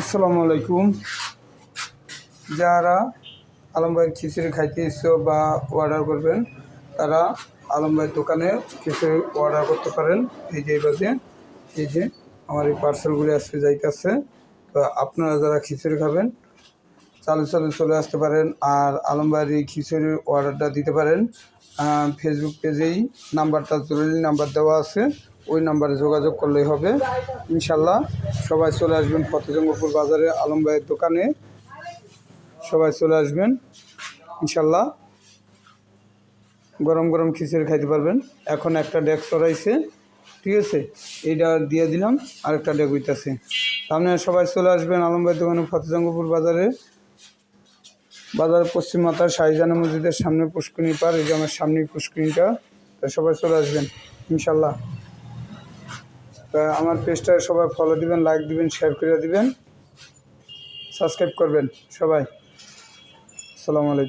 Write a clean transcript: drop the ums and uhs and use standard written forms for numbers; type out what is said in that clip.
আসসালামু আলাইকুম। যারা আলম ভাইয়ের খিচুড়ি খাইতে ইচ্ছুক বা অর্ডার করবেন তারা আলম ভাইয়ের দোকানে খিচুড়ি অর্ডার করতে পারেন। এই যে আমার এই পার্সেলগুলি আজকে যাইতেছে। তো আপনারা যারা খিচুড়ি খাবেন চালু চলে আসতে পারেন। আর আলম ভাইয়ের এই খিচুড়ির অর্ডারটা দিতে পারেন। ফেসবুক পেজেই নাম্বারটা জরুরি নাম্বার দেওয়া আছে, ওই নাম্বারে যোগাযোগ করলেই হবে। ইনশাল্লাহ সবাই চলে আসবেন ফতেজঙ্গপুর বাজারে আলম ভাইয়ের দোকানে, সবাই চলে আসবেন। ইনশাল্লাহ গরম গরম খিচুড়ি খাইতে পারবেন। এখন একটা ডেক চড়াইছে, ঠিক আছে, এইটা দিয়ে দিলাম, আরেকটা ডেক হইতেছে। আপনারা সবাই চলে আসবেন আলম ভাইয়ের দোকানে ফতেজঙ্গপুর বাজারের পশ্চিম মাথার শাহজাহান মসজিদের সামনে পুষ্করিণী পার, এই যে আমার সামনে পুষ্করিণীটা। তা সবাই চলে আসবেন ইনশাল্লাহ। তা আমার পেজটা সবাই ফলো দিবেন, লাইক দিবেন, শেয়ার করে দিবেন, সাবস্ক্রাইব করবেন সবাই। আসসালামু আলাইকুম।